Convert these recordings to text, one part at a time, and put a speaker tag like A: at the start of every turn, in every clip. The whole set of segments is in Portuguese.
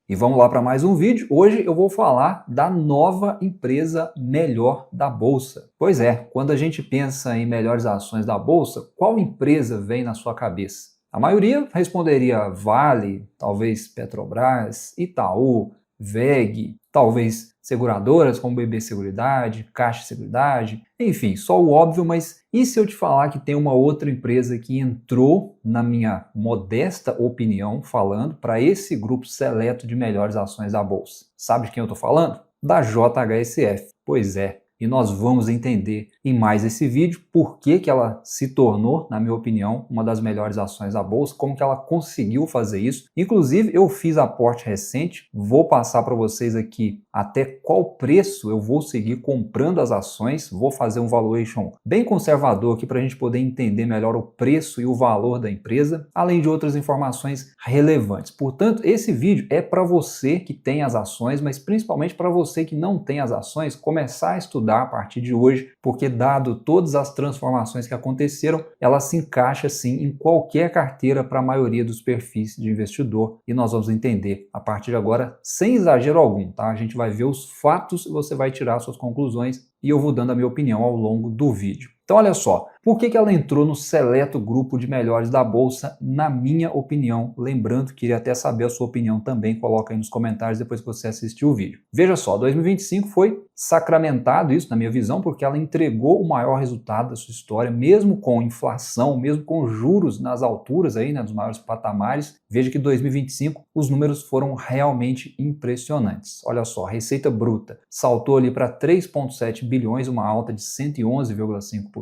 A: E vamos lá para mais um vídeo. Hoje eu vou falar da nova empresa melhor da Bolsa. Pois é, quando a gente pensa em melhores ações da Bolsa, qual empresa vem na sua cabeça? A maioria responderia Vale, talvez Petrobras, Itaú, WEG, talvez seguradoras como BB Seguridade, Caixa Seguridade, enfim, só o óbvio, mas e se eu te falar que tem uma outra empresa que entrou, na minha modesta opinião, falando, para esse grupo seleto de melhores ações da Bolsa? Sabe de quem eu estou falando? Da JHSF. Pois é. E nós vamos entender em mais esse vídeo por que ela se tornou, na minha opinião, uma das melhores ações da Bolsa, como que ela conseguiu fazer isso. Inclusive, eu fiz aporte recente, vou passar para vocês aqui até qual preço eu vou seguir comprando as ações, vou fazer um valuation bem conservador aqui para a gente poder entender melhor o preço e o valor da empresa, além de outras informações relevantes. Portanto, esse vídeo é para você que tem as ações, mas principalmente para você que não tem as ações, começar a estudar a partir de hoje, porque dado todas as transformações que aconteceram, ela se encaixa sim em qualquer carteira para a maioria dos perfis de investidor e nós vamos entender a partir de agora sem exagero algum, tá? A gente vai ver os fatos e você vai tirar suas conclusões e eu vou dando a minha opinião ao longo do vídeo. Então olha só, por que ela entrou no seleto grupo de melhores da Bolsa, na minha opinião? Lembrando, queria até saber a sua opinião também, coloca aí nos comentários depois que você assistiu o vídeo. Veja só, 2025 foi sacramentado isso, na minha visão, porque ela entregou o maior resultado da sua história, mesmo com inflação, mesmo com juros nas alturas aí, né, dos maiores patamares. Veja que 2025 os números foram realmente impressionantes. Olha só, a receita bruta saltou ali para 3,7 bilhões, uma alta de 111,5%.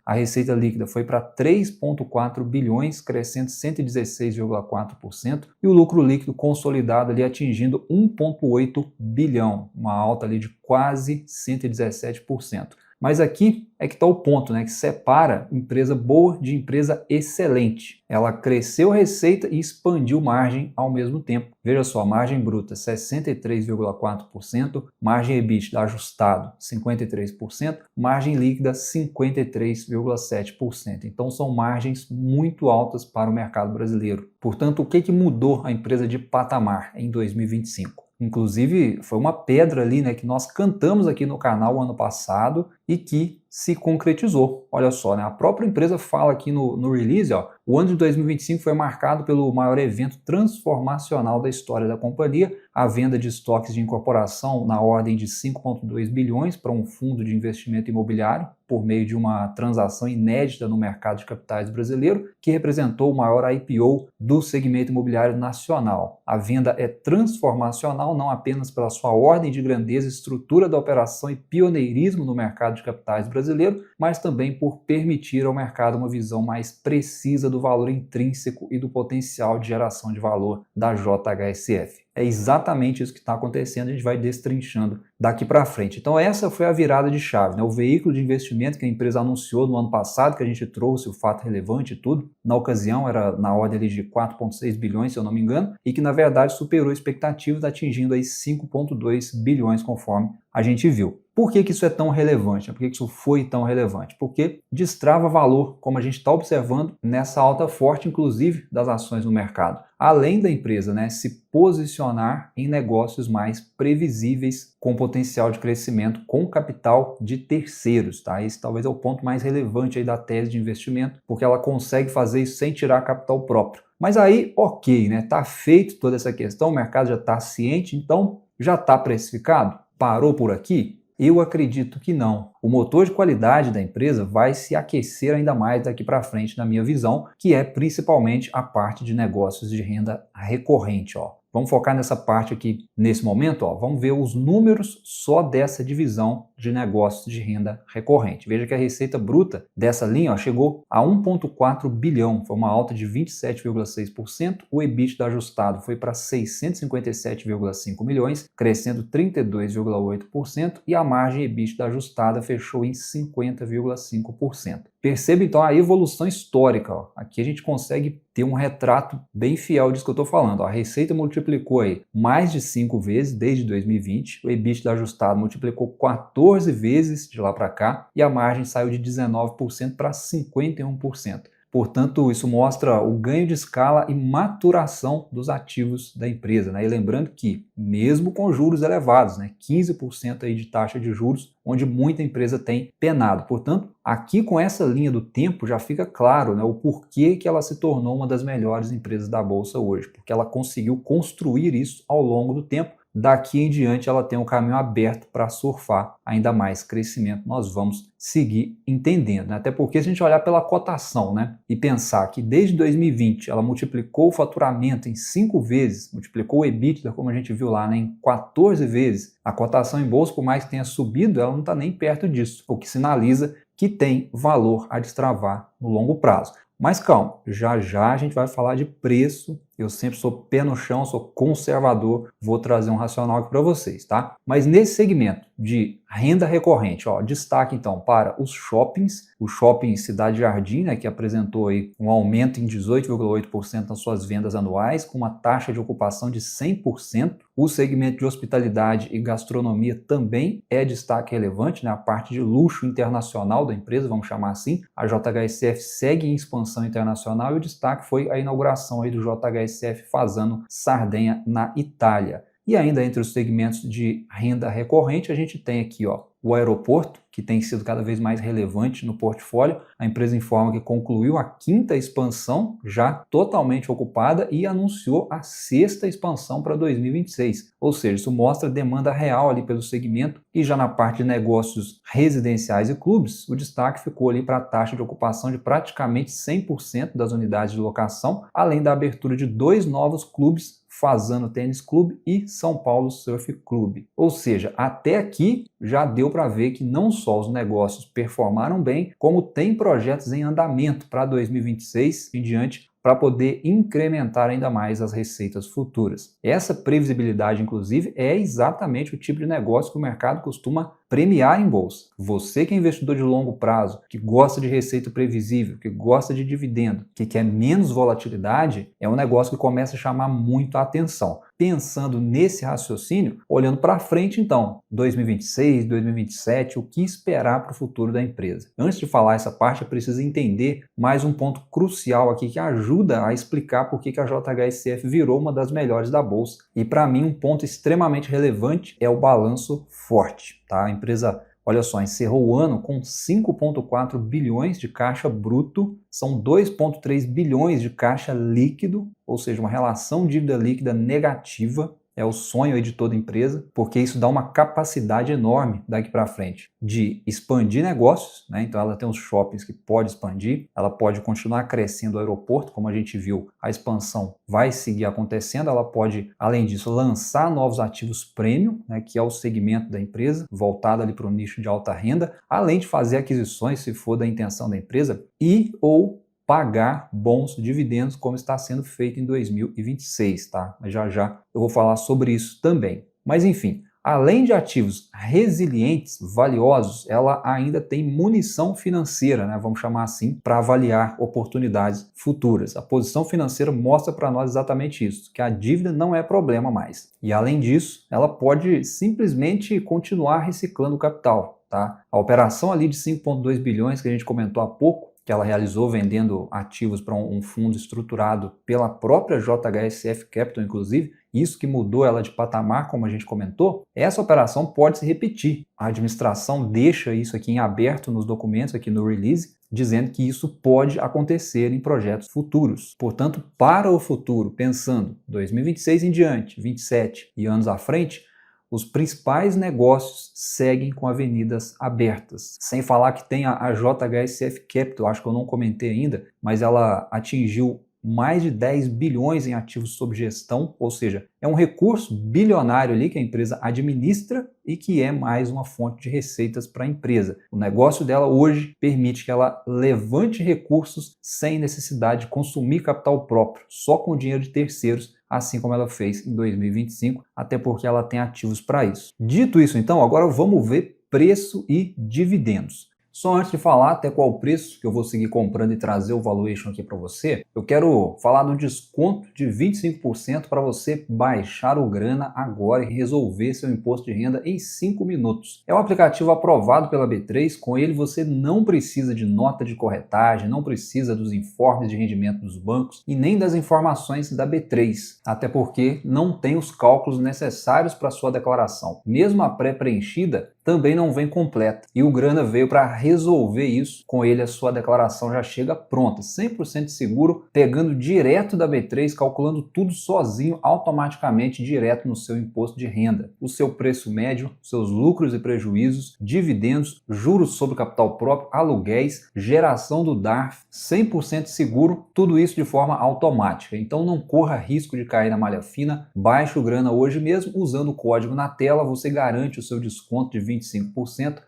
A: A receita líquida foi para 3,4 bilhões, crescendo 116,4%, e o lucro líquido consolidado ali atingindo 1,8 bilhão, uma alta ali de quase 117%. Mas aqui é que está o ponto, né, que separa empresa boa de empresa excelente. Ela cresceu receita e expandiu margem ao mesmo tempo. Veja só, margem bruta 63,4%, margem EBITDA ajustado 53%, margem líquida 53,7%. Então são margens muito altas para o mercado brasileiro. Portanto, o que mudou a empresa de patamar em 2025? Inclusive, foi uma pedra ali, né, que nós cantamos aqui no canal ano passado e que se concretizou. Olha só, né, a própria empresa fala aqui no release, ó, o ano de 2025 foi marcado pelo maior evento transformacional da história da companhia, a venda de estoques de incorporação na ordem de 5,2 bilhões para um fundo de investimento imobiliário, por meio de uma transação inédita no mercado de capitais brasileiro, que representou o maior IPO do segmento imobiliário nacional. A venda é transformacional não apenas pela sua ordem de grandeza, estrutura da operação e pioneirismo no mercado de capitais brasileiro, mas também por permitir ao mercado uma visão mais precisa do valor intrínseco e do potencial de geração de valor da JHSF. É exatamente isso que está acontecendo, a gente vai destrinchando daqui para frente. Então essa foi a virada de chave, né? O veículo de investimento que a empresa anunciou no ano passado, que a gente trouxe o fato relevante e tudo, na ocasião era na ordem ali de 4,6 bilhões, se eu não me engano, e que na verdade superou expectativas, atingindo aí 5,2 bilhões conforme a gente viu. Por que isso é tão relevante? Por que isso foi tão relevante? Porque destrava valor, como a gente está observando nessa alta forte, inclusive, das ações no mercado. Além da empresa, né, se posicionar em negócios mais previsíveis, com potencial de crescimento, com capital de terceiros. Tá? Esse talvez é o ponto mais relevante aí da tese de investimento, porque ela consegue fazer isso sem tirar capital próprio. Mas aí, ok, né, tá feito toda essa questão, o mercado já está ciente, então já está precificado? Parou por aqui? Eu acredito que não. O motor de qualidade da empresa vai se aquecer ainda mais daqui para frente, na minha visão, que é principalmente a parte de negócios de renda recorrente. Ó. Vamos focar nessa parte aqui nesse momento, ó. Vamos ver os números só dessa divisão de negócios de renda recorrente. Veja que a receita bruta dessa linha, ó, chegou a 1,4 bilhão, foi uma alta de 27,6%. O EBITDA ajustado foi para 657,5 milhões, crescendo 32,8%, e a margem EBITDA ajustada fechou em 50,5%. Perceba então a evolução histórica. Ó. Aqui a gente consegue ter um retrato bem fiel disso que eu estou falando. Ó. A receita multiplicou aí mais de 5 vezes desde 2020, o EBITDA ajustado multiplicou 14 vezes de lá para cá e a margem saiu de 19% para 51%. Portanto, isso mostra o ganho de escala e maturação dos ativos da empresa, né? E lembrando que, mesmo com juros elevados, né, 15% aí de taxa de juros, onde muita empresa tem penado. Portanto, aqui com essa linha do tempo já fica claro, né, o porquê que ela se tornou uma das melhores empresas da Bolsa hoje, porque ela conseguiu construir isso ao longo do tempo. Daqui em diante ela tem um caminho aberto para surfar ainda mais crescimento. Nós vamos seguir entendendo, né? Até porque se a gente olhar pela cotação, né, e pensar que desde 2020 ela multiplicou o faturamento em 5 vezes, multiplicou o EBITDA, como a gente viu lá, né, em 14 vezes, a cotação em bolsa, por mais que tenha subido, ela não está nem perto disso, o que sinaliza que tem valor a destravar no longo prazo. Mas calma, já já a gente vai falar de preço. Eu sempre sou pé no chão, sou conservador, vou trazer um racional aqui para vocês, tá? Mas nesse segmento de renda recorrente, ó, destaque então para os shoppings, o Shopping Cidade Jardim, né, que apresentou aí um aumento em 18,8% nas suas vendas anuais, com uma taxa de ocupação de 100%. O segmento de hospitalidade e gastronomia também é destaque relevante, né, a parte de luxo internacional da empresa, vamos chamar assim. A JHSF segue em expansão internacional e o destaque foi a inauguração aí do JHSF Fasano Sardenha na Itália. E ainda entre os segmentos de renda recorrente, a gente tem aqui, ó, o aeroporto, que tem sido cada vez mais relevante no portfólio. A empresa informa que concluiu a 5ª expansão, já totalmente ocupada, e anunciou a 6ª expansão para 2026. Ou seja, isso mostra a demanda real ali pelo segmento. E já na parte de negócios residenciais e clubes, o destaque ficou ali para a taxa de ocupação de praticamente 100% das unidades de locação, além da abertura de 2 novos clubes, Fasano Tênis Clube e São Paulo Surf Clube. Ou seja, até aqui já deu para ver que não só os negócios performaram bem, como tem projetos em andamento para 2026 em diante, para poder incrementar ainda mais as receitas futuras. Essa previsibilidade, inclusive, é exatamente o tipo de negócio que o mercado costuma premiar em bolsa. Você que é investidor de longo prazo, que gosta de receita previsível, que gosta de dividendo, que quer menos volatilidade, é um negócio que começa a chamar muito a atenção. Pensando nesse raciocínio, olhando para frente então, 2026, 2027, o que esperar para o futuro da empresa. Antes de falar essa parte, é preciso entender mais um ponto crucial aqui que ajuda a explicar por que a JHSF virou uma das melhores da bolsa. E para mim um ponto extremamente relevante é o balanço forte, tá? A empresa, olha só, encerrou o ano com 5,4 bilhões de caixa bruto, são 2,3 bilhões de caixa líquido, ou seja, uma relação dívida líquida negativa. É o sonho aí de toda empresa, porque isso dá uma capacidade enorme daqui para frente de expandir negócios, né? Então ela tem os shoppings que pode expandir, ela pode continuar crescendo o aeroporto, como a gente viu, a expansão vai seguir acontecendo, ela pode, além disso, lançar novos ativos premium, né, que é o segmento da empresa, voltado ali para o nicho de alta renda, além de fazer aquisições, se for da intenção da empresa, e ou pagar bons dividendos, como está sendo feito em 2026, tá? Já já eu vou falar sobre isso também. Mas enfim, além de ativos resilientes, valiosos, ela ainda tem munição financeira, né? Vamos chamar assim, para avaliar oportunidades futuras. A posição financeira mostra para nós exatamente isso, que a dívida não é problema mais. E além disso, ela pode simplesmente continuar reciclando o capital, tá? A operação ali de 5,2 bilhões que a gente comentou há pouco, que ela realizou vendendo ativos para um fundo estruturado pela própria JHSF Capital, inclusive, isso que mudou ela de patamar, como a gente comentou, essa operação pode se repetir. A administração deixa isso aqui em aberto nos documentos, aqui no release, dizendo que isso pode acontecer em projetos futuros. Portanto, para o futuro, pensando 2026 em diante, 27 e anos à frente, os principais negócios seguem com avenidas abertas. Sem falar que tem a JHSF Capital, acho que eu não comentei ainda, mas ela atingiu mais de 10 bilhões em ativos sob gestão, ou seja, é um recurso bilionário ali que a empresa administra e que é mais uma fonte de receitas para a empresa. O negócio dela hoje permite que ela levante recursos sem necessidade de consumir capital próprio, só com dinheiro de terceiros, assim como ela fez em 2025, até porque ela tem ativos para isso. Dito isso, então, agora vamos ver preço e dividendos. Só antes de falar até qual o preço que eu vou seguir comprando e trazer o valuation aqui para você, eu quero falar do desconto de 25% para você baixar o Grana agora e resolver seu imposto de renda em 5 minutos. É um aplicativo aprovado pela B3, com ele você não precisa de nota de corretagem, não precisa dos informes de rendimento dos bancos e nem das informações da B3, até porque não tem os cálculos necessários para sua declaração. Mesmo a pré-preenchida também não vem completa. E o Grana veio para resolver isso. Com ele a sua declaração já chega pronta, 100% seguro, pegando direto da B3, calculando tudo sozinho, automaticamente, direto no seu imposto de renda. O seu preço médio, seus lucros e prejuízos, dividendos, juros sobre capital próprio, aluguéis, geração do DARF, 100% seguro, tudo isso de forma automática. Então não corra risco de cair na malha fina, baixe o Grana hoje mesmo, usando o código na tela, você garante o seu desconto de 25%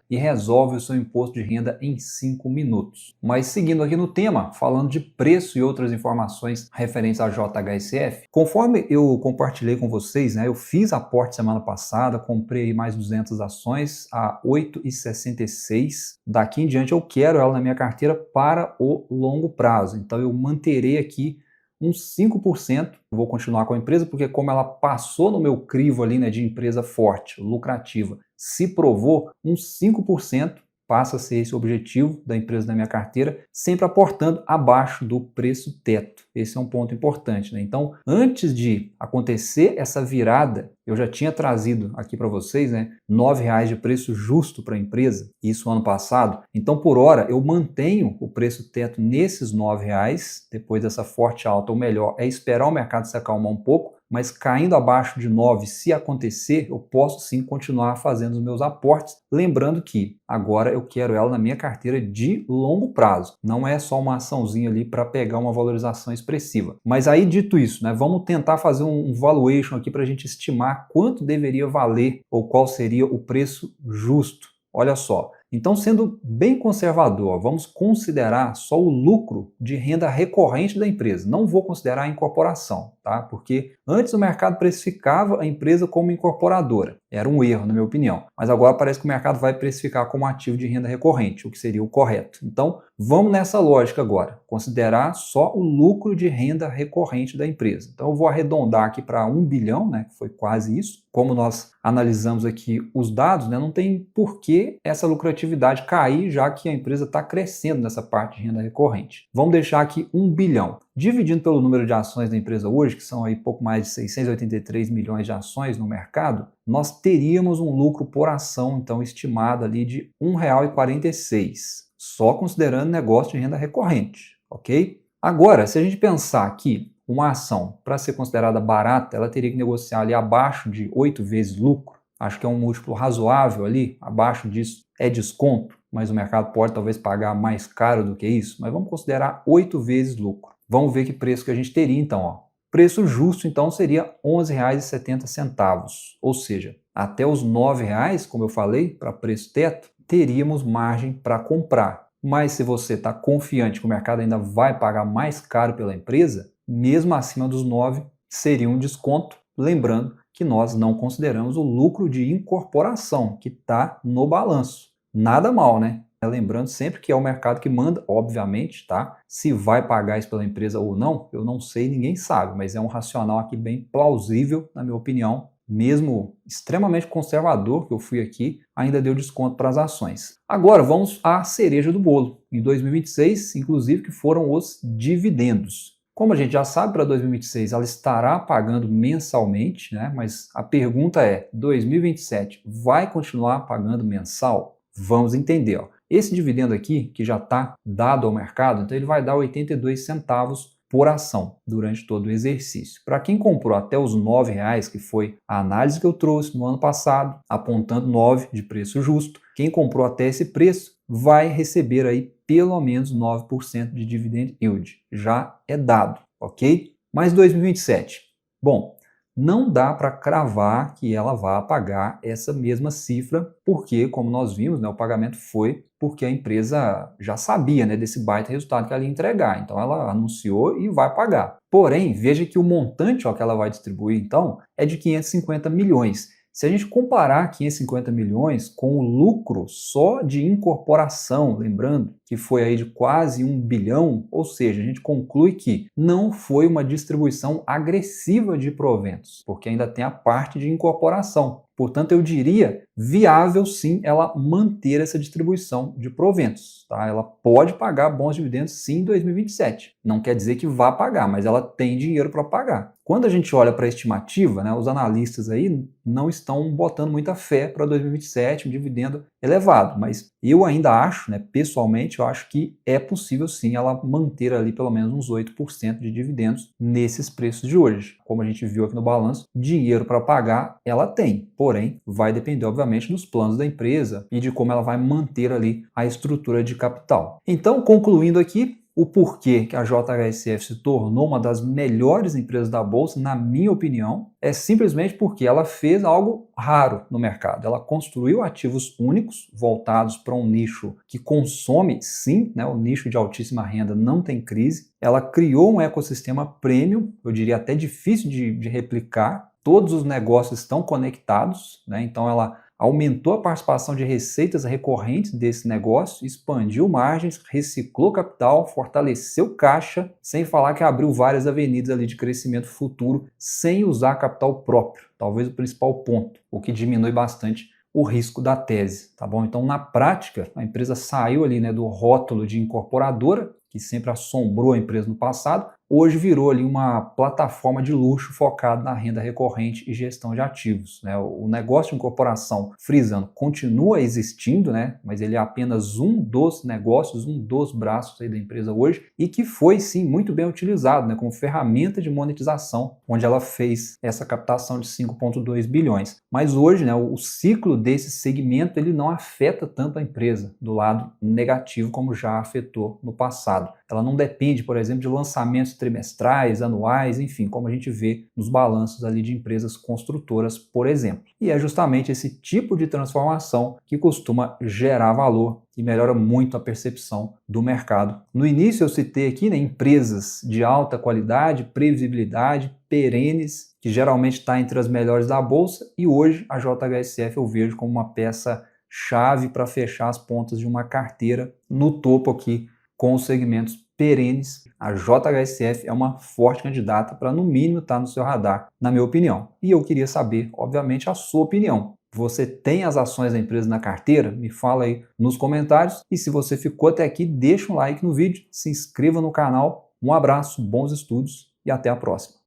A: e resolve o seu imposto de renda em 5 minutos. Mas seguindo aqui no tema, falando de preço e outras informações referentes à JHSF, conforme eu compartilhei com vocês, eu fiz aporte semana passada, comprei mais 200 ações a 8,66. Daqui em diante eu quero ela na minha carteira para o longo prazo. Então eu manterei aqui uns 5%, vou continuar com a empresa, porque como ela passou no meu crivo ali, de empresa forte, lucrativa, se provou, uns 5% passa a ser esse o objetivo da empresa da minha carteira, sempre aportando abaixo do preço teto. Esse é um ponto importante, Então, antes de acontecer essa virada, eu já tinha trazido aqui para vocês, R$ 9,00 de preço justo para a empresa, isso ano passado. Então, por hora, eu mantenho o preço teto nesses R$ 9,00, depois dessa forte alta, o melhor é esperar o mercado se acalmar um pouco, mas caindo abaixo de 9, se acontecer, eu posso sim continuar fazendo os meus aportes, lembrando que agora eu quero ela na minha carteira de longo prazo, não é só uma açãozinha ali para pegar uma valorização expressiva. Mas aí, dito isso, vamos tentar fazer um valuation aqui para a gente estimar quanto deveria valer ou qual seria o preço justo. Olha só, então sendo bem conservador, vamos considerar só o lucro de renda recorrente da empresa. Não vou considerar a incorporação, tá? Porque antes o mercado precificava a empresa como incorporadora. Era um erro, na minha opinião. Mas agora parece que o mercado vai precificar como ativo de renda recorrente, o que seria o correto. Então, vamos nessa lógica agora. Considerar só o lucro de renda recorrente da empresa. Então, eu vou arredondar aqui para 1 bilhão, que foi quase isso. Como nós analisamos aqui os dados, não tem por que essa lucratividade cair, já que a empresa está crescendo nessa parte de renda recorrente. Vamos deixar aqui 1 bilhão. Dividindo pelo número de ações da empresa hoje, que são aí pouco mais de 683 milhões de ações no mercado, nós teríamos um lucro por ação, então, estimado ali de R$ 1,46, só considerando negócio de renda recorrente, ok? Agora, se a gente pensar que uma ação, para ser considerada barata, ela teria que negociar ali abaixo de 8 vezes lucro, acho que é um múltiplo razoável ali, abaixo disso é desconto, mas o mercado pode talvez pagar mais caro do que isso, mas vamos considerar 8 vezes lucro. Vamos ver que preço que a gente teria então, Preço justo então seria R$ 11,70, ou seja, até os R$ 9,00, como eu falei, para preço teto, teríamos margem para comprar. Mas se você está confiante que o mercado ainda vai pagar mais caro pela empresa, mesmo acima dos 9, seria um desconto, lembrando que nós não consideramos o lucro de incorporação, que está no balanço. Nada mal, Lembrando sempre que é o mercado que manda, obviamente, tá? Se vai pagar isso pela empresa ou não, eu não sei, ninguém sabe, mas é um racional aqui bem plausível, na minha opinião, mesmo extremamente conservador que eu fui aqui, ainda deu desconto para as ações. Agora vamos à cereja do bolo. Em 2026, inclusive, que foram os dividendos. Como a gente já sabe, para 2026 ela estará pagando mensalmente, mas a pergunta é, 2027 vai continuar pagando mensal? Vamos entender, Esse dividendo aqui, que já está dado ao mercado, então ele vai dar 82 centavos por ação durante todo o exercício. Para quem comprou até os R$ 9,00, que foi a análise que eu trouxe no ano passado, apontando 9 de preço justo, quem comprou até esse preço vai receber aí pelo menos 9% de dividend yield. Já é dado, ok? Mas 2027, bom, não dá para cravar que ela vá pagar essa mesma cifra, porque, como nós vimos, o pagamento foi porque a empresa já sabia desse baita resultado que ela ia entregar. Então, ela anunciou e vai pagar. Porém, veja que o montante que ela vai distribuir, então, é de 550 milhões. Se a gente comparar 550 milhões com o lucro só de incorporação, lembrando que foi aí de quase 1 bilhão, ou seja, a gente conclui que não foi uma distribuição agressiva de proventos, porque ainda tem a parte de incorporação. Portanto, eu diria viável sim ela manter essa distribuição de proventos. Tá? Ela pode pagar bons dividendos sim em 2027. Não quer dizer que vá pagar, mas ela tem dinheiro para pagar. Quando a gente olha para a estimativa, né, os analistas aí não estão botando muita fé para 2027, um dividendo elevado, mas eu ainda acho, né, pessoalmente, eu acho que é possível sim ela manter ali pelo menos uns 8% de dividendos nesses preços de hoje. Como a gente viu aqui no balanço, dinheiro para pagar ela tem, porém vai depender obviamente dos planos da empresa e de como ela vai manter ali a estrutura de capital. Então, concluindo aqui, o porquê que a JHSF se tornou uma das melhores empresas da Bolsa, na minha opinião, é simplesmente porque ela fez algo raro no mercado. Ela construiu ativos únicos, voltados para um nicho que consome, sim, né, o nicho de altíssima renda não tem crise. Ela criou um ecossistema premium, eu diria até difícil de replicar. Todos os negócios estão conectados, né, então ela aumentou a participação de receitas recorrentes desse negócio, expandiu margens, reciclou capital, fortaleceu caixa, sem falar que abriu várias avenidas ali de crescimento futuro sem usar capital próprio, talvez o principal ponto, o que diminui bastante o risco da tese, tá bom? Então, na prática, a empresa saiu ali, né, do rótulo de incorporadora, que sempre assombrou a empresa no passado, hoje virou ali uma plataforma de luxo focada na renda recorrente e gestão de ativos, né? O negócio de incorporação, frisando, continua existindo, né? Mas ele é apenas um dos negócios, um dos braços aí da empresa hoje e que foi sim muito bem utilizado, né, como ferramenta de monetização, onde ela fez essa captação de 5,2 bilhões. Mas hoje, né, o ciclo desse segmento ele não afeta tanto a empresa do lado negativo como já afetou no passado. Ela não depende, por exemplo, de lançamentos trimestrais, anuais, enfim, como a gente vê nos balanços ali de empresas construtoras, por exemplo. E é justamente esse tipo de transformação que costuma gerar valor e melhora muito a percepção do mercado. No início eu citei aqui, né, empresas de alta qualidade, previsibilidade, perenes, que geralmente está entre as melhores da Bolsa, e hoje a JHSF eu vejo como uma peça chave para fechar as pontas de uma carteira no topo aqui com os segmentos perenes. A JHSF é uma forte candidata para, no mínimo, estar no seu radar, na minha opinião. E eu queria saber, obviamente, a sua opinião. Você tem as ações da empresa na carteira? Me fala aí nos comentários. E se você ficou até aqui, deixa um like no vídeo, se inscreva no canal. Um abraço, bons estudos e até a próxima.